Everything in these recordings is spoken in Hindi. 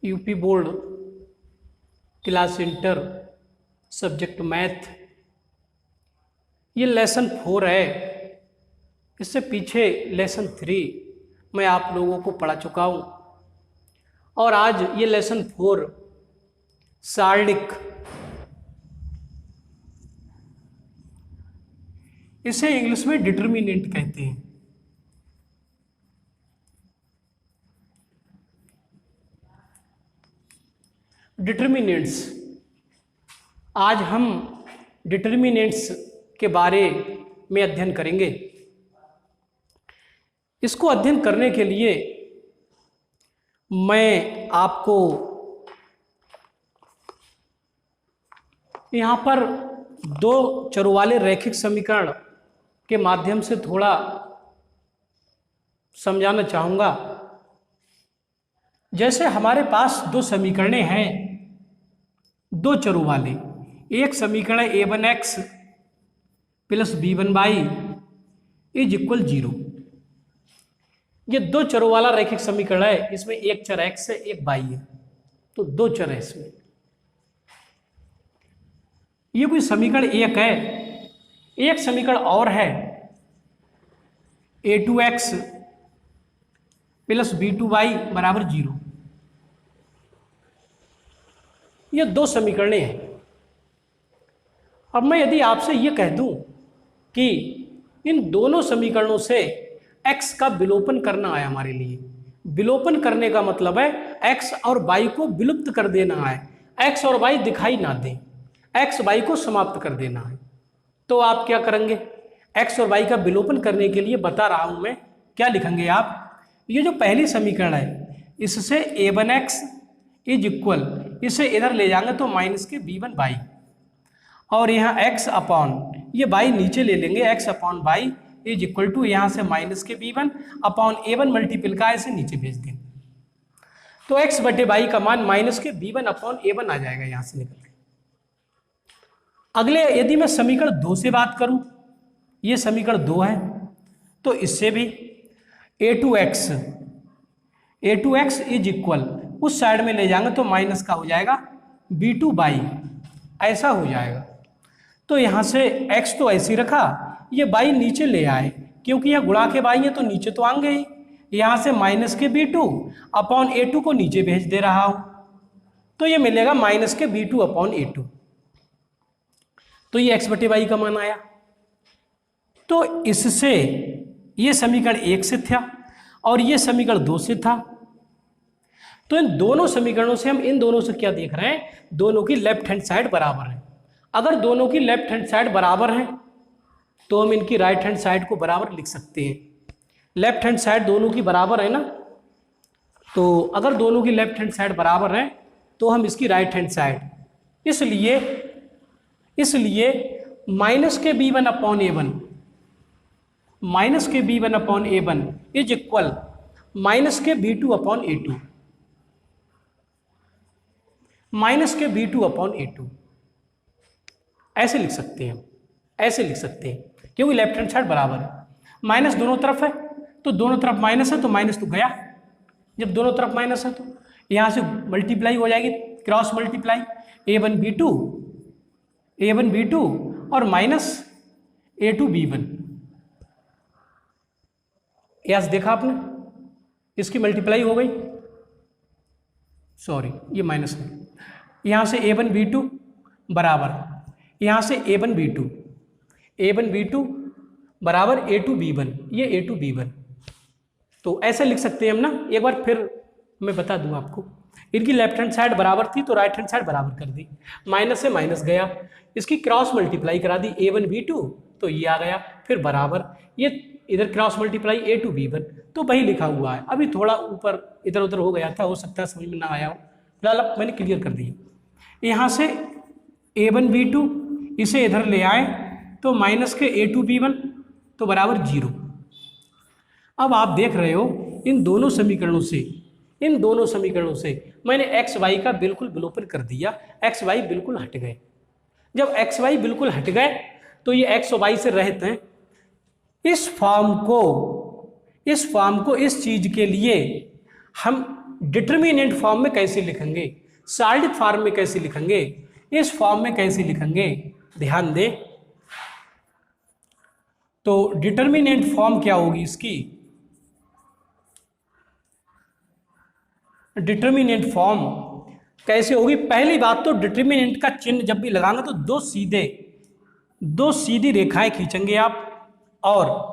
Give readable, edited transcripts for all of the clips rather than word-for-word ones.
UP board class inter subject math, ये लेसन 4 है। इससे पीछे लेसन 3 मैं आप लोगों को पढ़ा चुका हूँ और आज ये लेसन 4 सारणिक, इसे इंग्लिश में डिटर्मिनेंट कहते हैं। डिटर्मिनेंट्स, आज हम डिटर्मिनेंट्स के बारे में अध्ययन करेंगे। इसको अध्ययन करने के लिए मैं आपको यहाँ पर दो चरों वाले रैखिक समीकरण के माध्यम से थोड़ा समझाना चाहूँगा। जैसे हमारे पास दो समीकरणें हैं, दो चरों वाले। एक समीकरण है a1x plus b1y is equal 0। ये दो चरों वाला रैखिक समीकरण है। इसमें एक चर x है, एक y है, तो दो चर है इसमें। ये कोई समीकरण एक है। एक समीकरण और है a2x प्लस b2y बराबर 0। ये दो समीकरणें हैं। अब मैं यदि आपसे ये कह दूं कि इन दोनों समीकरणों से x का विलोपन करना है हमारे लिए। विलोपन करने का मतलब है x और y को विलुप्त कर देना है, x और y दिखाई ना दें, x y को समाप्त कर देना है। तो आप क्या करेंगे? x और y का विलोपन करने के लिए बता रहा हूं मैं, क्या लिखेंगे आप? ये जो पहली समीकरण है, इससे a1x इज इक्वल, इसे इधर ले जाएंगे तो माइनस के b1y, और यहाँ x अपॉन ये y नीचे ले लेंगे, x upon y is equal to यहाँ से माइनस के b1 अपॉन a1 मल्टीपल का इसे नीचे भेज देंगे, तो x बटे y का मान माइनस के b1 अपॉन a1 आ जाएगा यहाँ से निकल के। अगले यदि मैं समीकरण 2 से बात करूं, ये समीकरण 2 है, तो इससे भी a2x इज इक्वल, उस साइड में ले जाएंगे तो माइनस का हो जाएगा b2y, ऐसा हो जाएगा। तो यहाँ से x तो ऐसे ही रखा, ये y नीचे ले आए, क्योंकि यह गुणा के y है तो नीचे तो आएंगे ही। यहाँ से माइनस के b2 अपॉन a2 को नीचे भेज दे रहा हूँ, तो ये मिलेगा माइनस के b2 अपॉन a2। तो ये x बटे y का मान आया। तो इससे ये समीकरण 1 से था और ये समीकरण 2 से था। तो इन दोनों समीकरणों से हम इन दोनों से क्या देख रहे हैं? दोनों की लेफ्ट हैंड साइड बराबर है। अगर दोनों की लेफ्ट हैंड साइड बराबर है तो हम इनकी राइट हैंड साइड को बराबर लिख सकते हैं। लेफ्ट हैंड साइड दोनों की बराबर है ना, तो अगर दोनों की लेफ्ट हैंड साइड बराबर है तो हम इसकी राइट हैंड साइड, इसलिए माइनस के b1 अपॉन a1, माइनस के b1 upon a1 is equal minus के b2 अपॉन a2, माइनस के b2 अपॉन a2, ऐसे लिख सकते हैं। ऐसे लिख सकते हैं क्योंकि लेफ्ट हैंड साइड बराबर है। माइनस दोनों तरफ है तो दोनों तरफ माइनस है, तो माइनस तो गया। जब दोनों तरफ माइनस है तो यहाँ से मल्टीप्लाई हो जाएगी, क्रॉस मल्टीप्लाई, a1 b2 और माइनस a2 b1। यस, देखा आपने, इसकी मल्टीप्लाई हो गई, सॉरी ये माइनस है। यहाँ से a1 b2 बराबर, यहाँ से a1 b2 बराबर a2 b1, ये a2 b1। तो ऐसे लिख सकते हैं हम ना। एक बार फिर मैं बता दूं आपको, इनकी लेफ्ट हैंड साइड बराबर थी तो राइट हैंड साइड बराबर कर दी, माइनस से माइनस गया, इसकी क्रॉस मल्टीप्लाई करा दी a1 b2, तो ये आ गया, फिर बराबर ये इधर क्रॉस मल्टीप्लाई a2 b1, तो वही लिखा हुआ है। अभी थोड़ा ऊपर इधर उधर हो गया था, हो सकता है समझ में ना आया हो, फिलहाल अब मैंने क्लियर कर दिया। यहाँ से a1 b2 इसे इधर ले आए तो माइनस के a2 b1 तो बराबर 0। अब आप देख रहे हो इन दोनों समीकरणों से मैंने x y का बिल्कुल विलोपन कर दिया, x y बिल्कुल हट गए। जब x y बिल्कुल हट गए तो ये x और y से रहित हैं। इस फॉर्म को इस चीज के लिए हम डिटर्मिनेंट फॉर्म में कैसे लिखेंगे, साल्डिक फॉर्म में कैसे लिखेंगे, इस फॉर्म में कैसे लिखेंगे, ध्यान दें। तो डिटर्मिनेंट फॉर्म क्या होगी इसकी, डिटर्मिनेंट फॉर्म कैसे होगी। पहली बात तो डिटर्मिनेंट का चिन्ह जब भी लगाएंगे तो दो सीधी रेखाएं खींचेंगे आप, और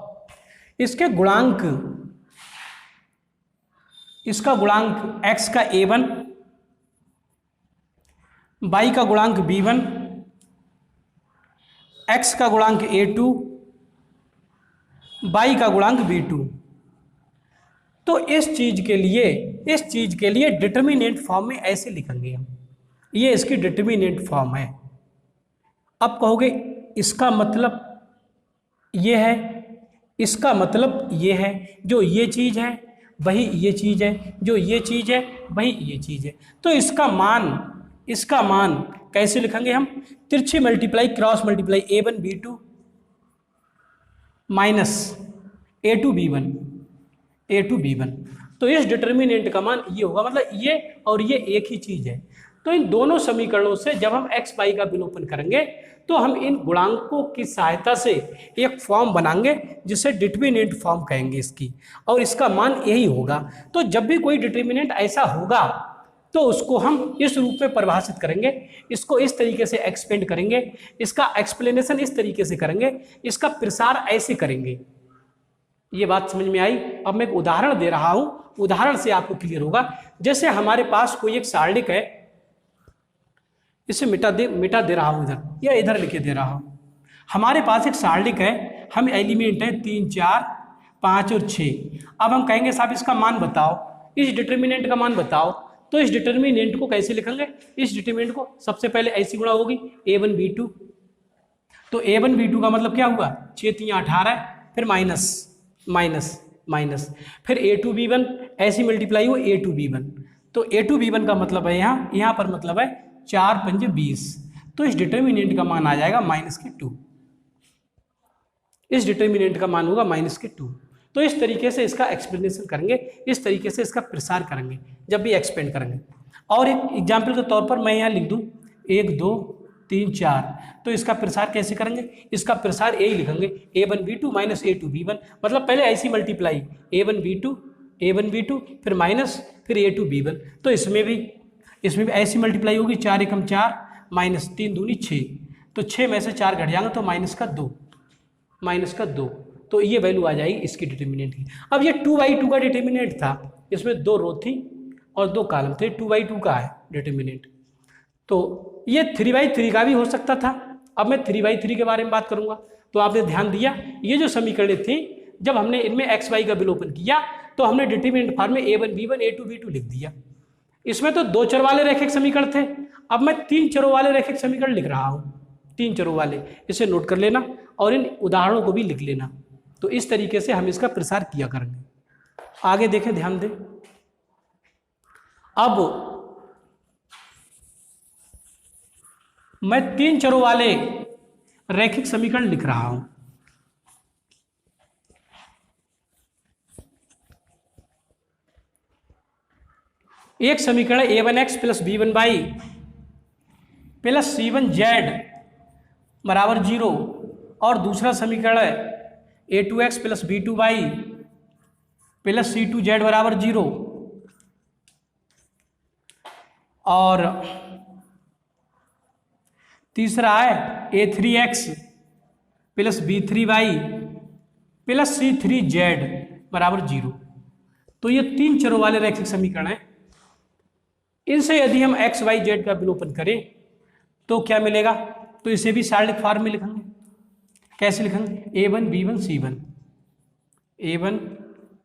इसके गुणांक, इसका गुणांक x का a1, y का गुणांक b1, x का गुणांक a2, y का गुणांक b2। तो इस चीज के लिए डिटर्मिनेंट फॉर्म में ऐसे लिखेंगे हम, ये इसकी डिटर्मिनेंट फॉर्म है। अब कहोगे इसका मतलब ये है, इसका मतलब ये है, जो ये चीज है वही ये चीज है, जो ये चीज है वही ये चीज है। तो इसका मान कैसे लिखेंगे हम, तिरछी multiply cross multiply a1 b2 minus a2 b1। तो इस डिटर्मिनेंट का मान ये होगा, मतलब ये और ये एक ही चीज है। तो इन दोनों समीकरणों से जब हम x y का विलोपन करेंगे तो हम इन गुणांकों की सहायता से एक फॉर्म बनाएंगे जिसे डिटर्मिनेंट फॉर्म कहेंगे इसकी, और इसका मान यही होगा। तो जब भी कोई डिटर्मिनेंट ऐसा होगा तो उसको हम इस रूप में परिभाषित करेंगे, इसको इस तरीके से एक्सपेंड करेंगे, इसका एक्सप्लेनेशन इस तरीके से करेंगे, इसका प्रसार ऐसे करेंगे। ये बात समझ में आई। अब मैं एक उदाहरण दे रहा हूं, उदाहरण से आपको क्लियर होगा। जैसे हमारे पास कोई एक सारणिक है, इसे मिटा दे रहा हूं इधर, या इधर लिखे दे रहा हूं। हमारे पास एक सारणिक है, हम एलिमेंट है 3 4 5 और 6। अब हम कहेंगे साहब इसका मान बताओ, इस डिटर्मिनेंट का मान बताओ। तो इस डिटर्मिनेंट को कैसे लिखेंगे, इस डिटर्मिनेंट को सबसे पहले ऐसी गुणा होगी a1 b2। तो a1 b2 का मतलब क्या हुआ, 6 3 18, फिर माइनस, फिर a2 b1 ऐसी मल्टीप्लाई हो a2 b1। तो a2 b1 का मतलब है यहाँ पर मतलब है 4 5 20। तो इस डिटर्मिनेंट का मान आ जाएगा -2, इस डिटर्मिनेंट का मान होगा -2। तो इस तरीके से इसका एक्सप्लेनेशन करेंगे, इस तरीके से इसका प्रसार करेंगे जब भी एक्सपेंड करेंगे। और एक एग्जाम्पल के तौर पर मैं यहाँ लिख दूँ 1 2 3 4। तो इसका प्रसार कैसे करेंगे, इसका प्रसार यही लिखेंगे a1 b2 minus a2 b1। मतलब पहले ऐसी मल्टीप्लाई a1 b2 फिर माइनस फिर a2 b1। तो इसमें भी ऐसी मल्टीप्लाई होगी, 4 1 4 माइनस 3 दूनी 6। तो 6 में से 4 घट जाएगा तो माइनस का 2। तो ये वैल्यू आ जाएगी इसकी डिटर्मिनेंट की। अब ये 2/2 का डिटर्मिनेंट था, इसमें 2 रो थी और 2 कॉलम थे, 2/2 का है डिटर्मिनेंट। तो ये 3/3 का भी हो सकता था। अब मैं 3/3 के बारे में बात करूंगा। तो आपने ध्यान दिया, ये जो समीकरण थी जब हमने इनमें x y का विलोपन किया तो हमने डिटर्मिनेंट फॉर्म में a1 b1 a2 b2 लिख दिया। इसमें तो 2 चर वाले रैखिक समीकरण थे, अब मैं 3 चरों वाले रैखिक समीकरण लिख रहा हूँ, 3 चरों वाले। इसे नोट कर लेना और इन उदाहरणों को भी लिख लेना। तो इस तरीके से हम इसका प्रसार किया करेंगे। आगे देखें, ध्यान दें। अब मैं 3 चरों वाले रैखिक समीकरण लिख रहा हूं। एक समीकरण a1x plus b1y plus c1z बराबर 0, और दूसरा समीकरण a2x plus b2y plus c2z बराबर 0, और तीसरा है a3x plus b3y plus c3z बराबर 0। तो ये 3 चरों वाले रैखिक समीकरण हैं। इनसे यदि हम x y z का विलोपन करें तो क्या मिलेगा, तो इसे भी सारणिक फॉर्म में लिखेंगे। कैसे लिखेंगे, a1 b1 c1, a1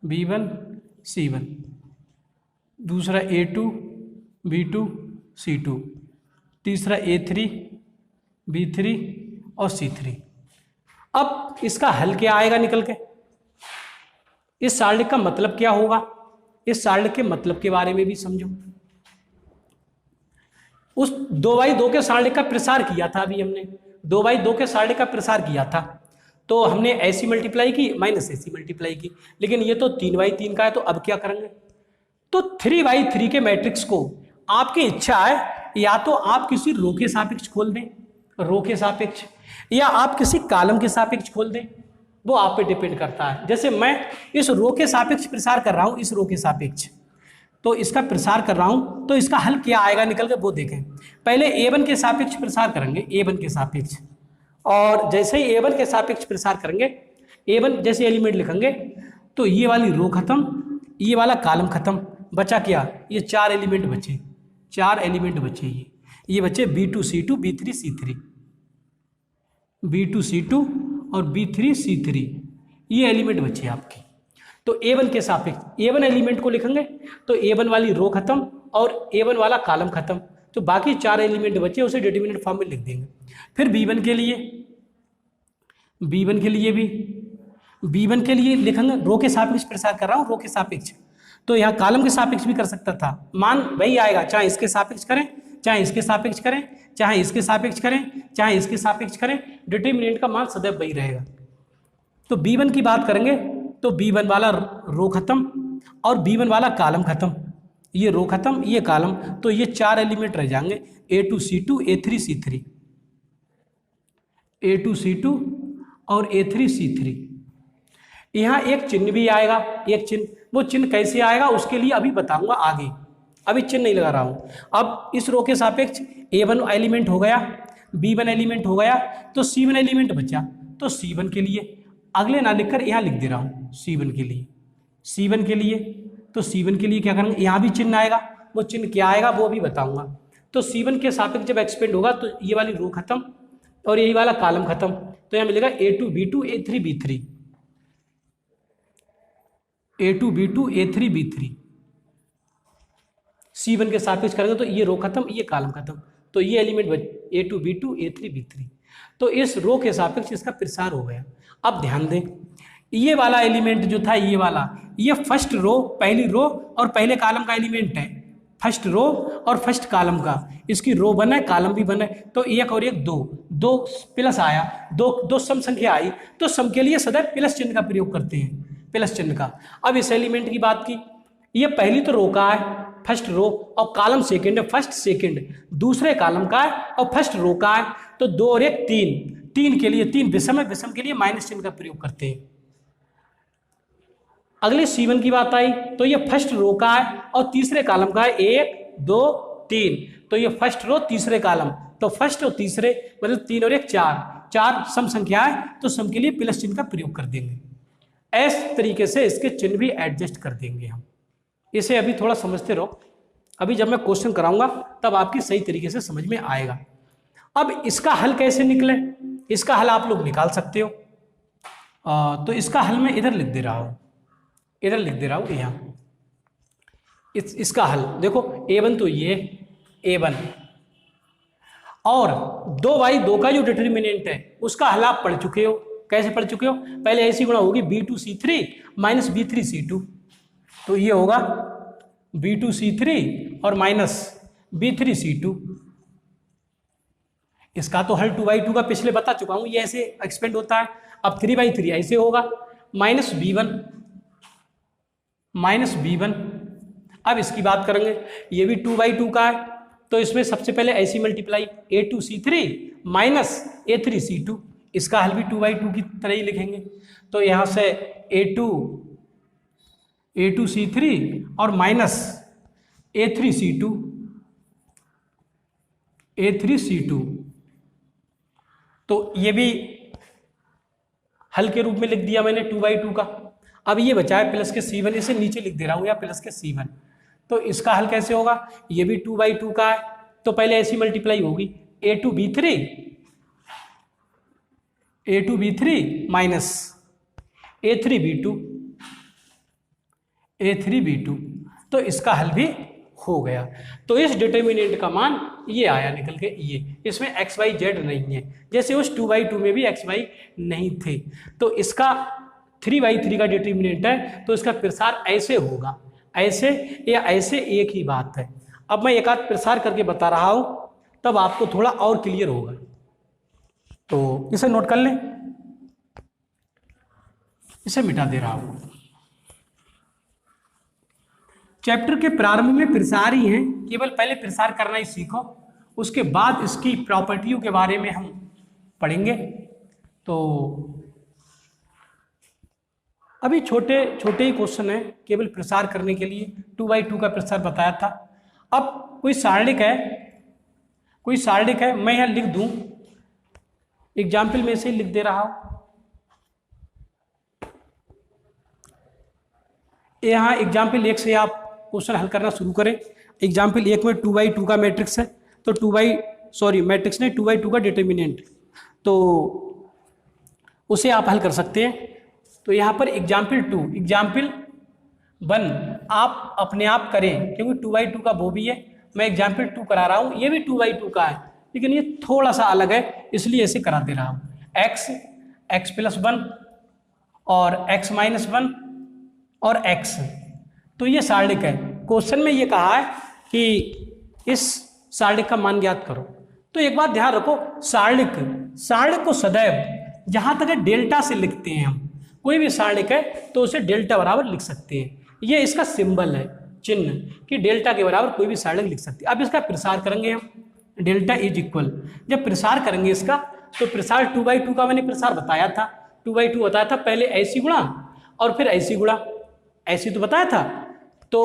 b1 c1, दूसरा a2 b2 c2, तीसरा a3 b3 और c3। अब इसका हल क्या आएगा निकल के, इस सारणिक का मतलब क्या होगा, इस सारणिक के मतलब के बारे में भी समझो। उस 2/2 के सारणिक का प्रसार किया था, अभी हमने 2/2 के सारणिक का प्रसार किया था। तो हमने ऐसी मल्टीप्लाई की माइनस ऐसी मल्टीप्लाई की, लेकिन ये तो 3/3 का है। तो अब क्या करेंगे, तो 3/3 के मैट्रिक्स को आपकी इच्छा है या तो आप किसी रो के सापेक्ष खोल दें, रो के सापेक्ष, या आप किसी कॉलम के सापेक्ष खोल दें, वो आप पे डिपेंड करता है। जैसे मैं इस रो के सापेक्ष प्रसार कर रहा हूं, इस रो के सापेक्ष, तो इसका प्रसार कर रहा हूं, तो इसका हल क्या आएगा निकल के वो देखें। पहले A1 के सापेक्ष प्रसार करेंगे, A1 के सापेक्ष, और जैसे ही A1 के सापेक्ष प्रसार करेंगे, A1 जैसे एलिमेंट लिखेंगे, तो ये वाली रो खत्म, ये वाला कॉलम खत्म, बचा क्या, ये 4 एलिमेंट बचे, 4 एलिमेंट बचे, ये बचे B2 C2 B3 C3, B2 C2 और B3 C3, ये एलिमेंट बचे आपके। तो A1 के सापेक्ष A1 एलिमेंट को लिखेंगे, तो A1 वाली रो खत्म और A1 वाला कॉलम खत्म, तो बाकी 4 एलिमेंट बचे उसे डिटरमिनेंट फॉर्म में लिख देंगे। फिर B1 के लिए, B1 के लिए भी, B1 के लिए लिखेंगे, रो के सापेक्ष प्रसार कर रहा हूँ, रो के सापेक्ष, तो यहाँ कॉलम के सापेक्ष भी कर सकता था, मान वही आएगा, चाहे इसके सापेक्ष करें, चाहे इसके सापेक्ष करें, चाहे इसके सापेक्ष करें, चाहे इसके सापेक्ष करें, डिटरमिनेंट का मान सदैव वही रहेगा। तो B1 की बात करेंगे, तो B1 वाला रो खत्म और B1 वाला कॉलम खत्म, ये रो खत्म, ये कॉलम, तो ये 4 एलिमेंट रह जाएंगे, A2 C2 A3 C3, A2 C2 और A3 C3। यहाँ एक चिन्ह भी आएगा, एक चिन्ह, वो चिन्ह कैसे आएगा उसके लिए अभी बताऊंगा आगे, अभी चिन्ह नहीं लगा रहा हूँ। अब इस रो के सापेक्ष A1 एलिमेंट हो गया, B1 एलिमेंट हो गया, तो C1 एलिमेंट बचा, तो C1 के लिए अगले ना लिखकर यहाँ लिख दे रहा हूँ, C1 के लिए, C1 के लिए, तो C1 के लिए क्या करेंगे, यहाँ भी चिन्ह आएगा, वो चिन्ह क्या आएगा वो भी बताऊंगा। तो C1 के सापेक्ष जब एक्सपेंड होगा तो ये वाली रो खत्म और यही वाला कॉलम खत्म, तो यहाँ मिलेगा A2 B2 A3 B3, A2 B2 A3 B3। C1 के सापेक्ष करेंगे तो ये रो खत्म, ये कॉलम खत्म, तो ये element A2 B2 A3 B3, तो इस रो के सापेक्ष इसका प्रसार हो गया। अब ध्यान दें, ये वाला एलिमेंट जो था, ये वाला, ये फर्स्ट रो, पहली रो और पहले कॉलम का एलिमेंट है, फर्स्ट रो और फर्स्ट कॉलम का, इसकी रो बना है, कॉलम भी बना है, तो एक और एक दो, दो प्लस आया, दो सम संख्या आई, तो सम के लिए सदैव प्लस चिन्ह का प्रयोग करते हैं, प्लस चिन्ह का। अब इस एलिमेंट की बात की, ये पहली तो रो का है, फर्स्ट रो, और कॉलम सेकंड है, फर्स्ट सेकंड दूसरे कॉलम का है, और फर्स्ट रो का है, तो 2 और 1 3, 3 के लिए 3 विषम है, विषम के लिए माइनस चिन्ह का प्रयोग करते हैं। अगले C1 की बात आई, तो ये फर्स्ट रो का है और तीसरे कॉलम का है, 1 2 3, तो ये फर्स्ट रो तीसरे कॉलम, तो फर्स्ट और तीसरे मतलब 3 और 1 4, 4 सम संख्या है, तो सम के लिए प्लस चिन्ह का प्रयोग कर देंगे। इस तरीके से इसके चिन्ह भी एडजस्ट कर देंगे हम। इसे अभी थोड़ा समझते रहो, अभी जब मैं क्वेश्चन कराऊंगा तब आपकी सही तरीके से समझ में आएगा। अब इसका हल कैसे निकले, इसका हल आप लोग निकाल सकते हो। तो इसका हल मैं इधर लिख दे रहा हूँ, इधर लिख दे रहा हूँ यहाँ। इसका हल देखो, A1 तो ये A1, और 2/2 का जो डिटरमिनेंट है उसका हल आप पढ़ चुके हो। कैसे पढ़ चुके हो, पहले ऐसी गुणा होगी B2 C3 minus B3 C2, तो ये होगा B2 C3 और माइनस B3 C2। इसका तो हल 2/2 का पिछले बता चुका हूं, ये ऐसे एक्सपेंड होता है। अब 3/3 ऐसे होगा, माइनस B1। अब इसकी बात करेंगे, ये भी 2/2 का है, तो इसमें सबसे पहले ऐसी multiply, A2 C3 minus A3 C2, इसका हल भी 2/2 की तरह ही लिखेंगे। तो यहाँ से A2 C3 और माइनस A3 C2, तो ये भी हल के रूप में लिख दिया मैंने 2/2 का। अब ये बचा है प्लस के C1, इसे नीचे लिख दे रहा हूँ, या प्लस के C1, तो इसका हल कैसे होगा, ये भी 2/2 का है, तो पहले ऐसी मल्टीप्लाई होगी, A2 B3 minus A3 B2, तो इसका हल भी हो गया। तो इस डिटरमिनेंट का मान ये आया निकल के, ये इसमें x y z नहीं है, जैसे उस 2/2 में भी x y नहीं थे। तो इसका 3/3 का डिटरमिनेंट है, तो इसका प्रसार ऐसे होगा, ऐसे या ऐसे, एक ही बात है। अब मैं एक आध प्रसार करके बता रहा हूं, तब आपको थोड़ा और क्लियर होगा, तो इसे नोट कर लें, इसे मिटा दे रहा हूं। चैप्टर के प्रारंभ में प्रसार ही हैं, केवल पहले प्रसार करना ही सीखो, उसके बाद इसकी प्रॉपर्टियों के बारे में हम पढ़ेंगे। तो अभी छोटे छोटे ही क्वेश्चन है केवल प्रसार करने के लिए, 2x2 का प्रसार बताया था। अब कोई सारणिक है, मैं यहाँ लिख दूं, एग्जाम्पल में से लिख दे रहा हूं। यहाँ एग्जाम्पल 1 से आप क्वेश्चन हल करना शुरू करें। एग्जाम्पल 1 में 2x2 का मैट्रिक्स है, तो 2x2 का डिटर्मिनेंट, तो उसे आप हल कर सकते हैं। तो यहाँ पर एग्जाम्पल 1 आप अपने आप करें, क्योंकि 2x2 का वो भी है, मैं एग्जाम्पल 2 करा रहा हूँ, ये भी 2x2 का है, लेकिन ये थोड़ा सा अलग है, इसलिए ऐसे करा दे रहा हूँ। x+1 और x-1 और x, तो ये सारणिक है। क्वेश्चन में ये कहा है कि इस सारणिक का मान ज्ञात करो। तो एक बात ध्यान रखो, सारणिक को सदैव जहाँ तक है डेल्टा से लिखते हैं हम, कोई भी सारणिक है तो उसे डेल्टा बराबर लिख सकते हैं। ये इसका सिंबल है, चिन्ह, कि डेल्टा के बराबर कोई भी सारणिक लिख सकते हैं। अब इसका प्रसार करेंगे हम, डेल्टा इज इक्वल, जब प्रसार करेंगे इसका, तो प्रसार 2x2 का मैंने प्रसार बताया था, 2x2 बताया था, पहले ऐसी गुणा और फिर ऐसी गुणा, ऐसी तो बताया था। तो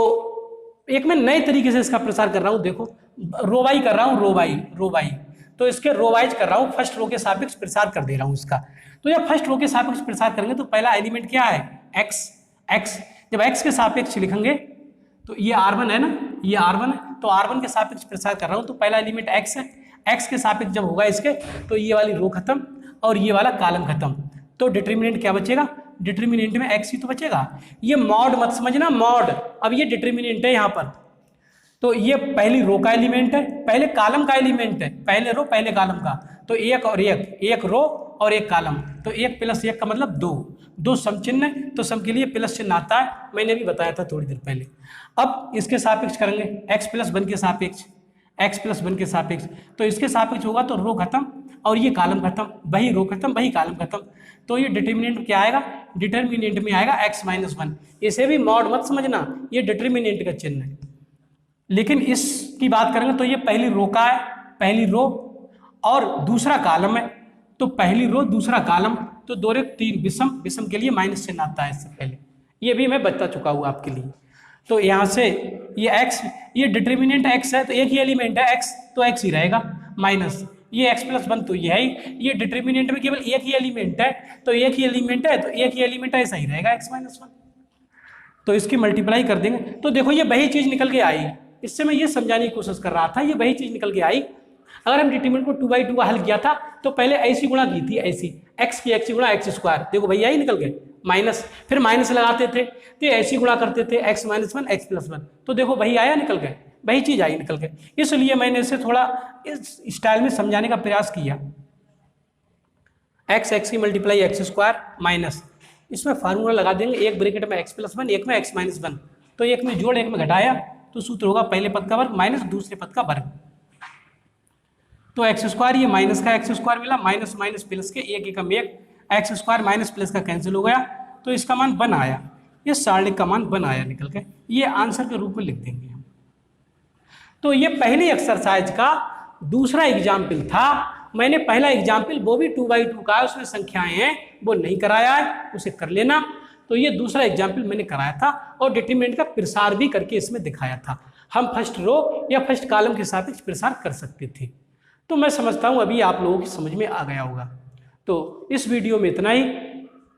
एक मैं नए तरीके से इसका प्रसार कर रहा हूँ, देखो रोवाई कर रहा हूँ, रोवाई, तो इसके रोवाइज कर रहा हूँ, फर्स्ट रो के सापेक्ष प्रसार कर दे रहा हूँ इसका। तो जब फर्स्ट रो के सापेक्ष प्रसार करेंगे तो पहला एलिमेंट क्या है, x, जब x के सापेक्ष लिखेंगे तो ये r1 है ना, ये r1 है, तो r1 के सापेक्ष प्रसार कर रहा हूँ, तो पहला एलिमेंट x है, x के सापेक्ष जब होगा इसके, तो ये वाली रो खत्म और ये वाला कॉलम खत्म, तो डिटर्मिनेंट क्या बचेगा, डिटर्मिनेंट में x ही तो बचेगा। ये मॉड मत समझना, मॉड, अब ये डिटर्मिनेंट है यहाँ पर, तो ये पहली रो का एलिमेंट है, पहले कॉलम का एलिमेंट है, पहले रो पहले कॉलम का, तो एक और एक रो और एक कॉलम, तो 1 + 1 का मतलब 2 सम चिन्ह है, तो सम के लिए प्लस चिन्ह आता है, मैंने भी बताया था थोड़ी देर पहले। अब इसके सापेक्ष करेंगे, x+1 के सापेक्ष, तो इसके सापेक्ष होगा तो रो खत्म और ये कॉलम खत्म, वही रो खत्म वही कॉलम खत्म, तो ये डिटर्मिनेंट क्या आएगा, डिटर्मिनेंट में आएगा x-1। इसे भी मॉड मत समझना, ये डिटर्मिनेंट का चिन्ह है। लेकिन इसकी बात करेंगे तो ये पहली रो का है, पहली रो और दूसरा कॉलम है, तो पहली रो दूसरा कॉलम, तो 2 × 3 विषम के लिए माइनस चिन्ह आता है इससे पहले, ये भी मैं बता चुका हूँ आपके लिए। तो यहाँ से ये x, ये डिटर्मिनेंट x है, तो एक ही एलिमेंट है x, तो x ही रहेगा, माइनस ये x+1, तो ये है ही, ये डिटर्मिनेंट में केवल एक ही एलिमेंट है, तो एक ही एलिमेंट है, तो एक ही एलिमेंट ऐसा ही रहेगा x-1, तो इसकी मल्टीप्लाई कर देंगे, तो देखो ये वही चीज़ निकल के आई। इससे मैं ये समझाने की कोशिश कर रहा था, ये वही चीज़ निकल के आई। अगर हम डिटर्मिनेंट को 2x2 का हल किया था तो पहले ऐसी गुणा की थी, ऐसी x की x गुणा x², देखो भैया ही निकल गए, माइनस, फिर माइनस लगाते थे तो ऐसी गुणा करते थे x-1 x+1, तो देखो वही आया निकल गए, वही चीज़ आई निकल गए। इसलिए मैंने इसे थोड़ा इस स्टाइल में समझाने का प्रयास किया। x की मल्टीप्लाई x² माइनस, इसमें फार्मूला लगा देंगे, एक ब्रैकेट में x+1, एक में x-1, तो एक में जोड़ एक में घटाया, तो सूत्र होगा पहले पद का वर्ग माइनस दूसरे पद का वर्ग, तो x² ये माइनस का x² मिला, माइनस माइनस प्लस के एक एकम एक, x² माइनस प्लस का कैंसिल हो गया, तो इसका मान 1 आया, ये सारणिक का मान 1 आया निकल के, ये आंसर के रूप में लिख देंगे हम। तो ये पहली एक्सरसाइज का दूसरा एग्जाम्पल था। मैंने पहला एग्जाम्पल वो भी 2x2 का है, उसमें संख्याएं हैं, वो नहीं कराया है, उसे कर लेना। तो ये दूसरा एग्जाम्पल मैंने कराया था और डिटरमिनेंट का प्रसार भी करके इसमें दिखाया था। हम फर्स्ट रो या फर्स्ट कॉलम के सापेक्ष प्रसार कर सकते थे। तो मैं समझता हूँ अभी आप लोगों की समझ में आ गया होगा। तो इस वीडियो में इतना ही,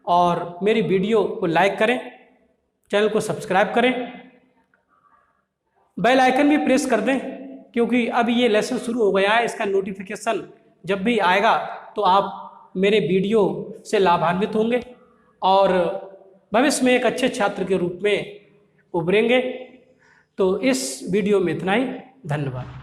और मेरी वीडियो को लाइक करें, चैनल को सब्सक्राइब करें, बेल आइकन भी प्रेस कर दें, क्योंकि अब ये लेसन शुरू हो गया है, इसका नोटिफिकेशन जब भी आएगा तो आप मेरे वीडियो से लाभान्वित होंगे और भविष्य में एक अच्छे छात्र के रूप में उभरेंगे। तो इस वीडियो में इतना ही, धन्यवाद।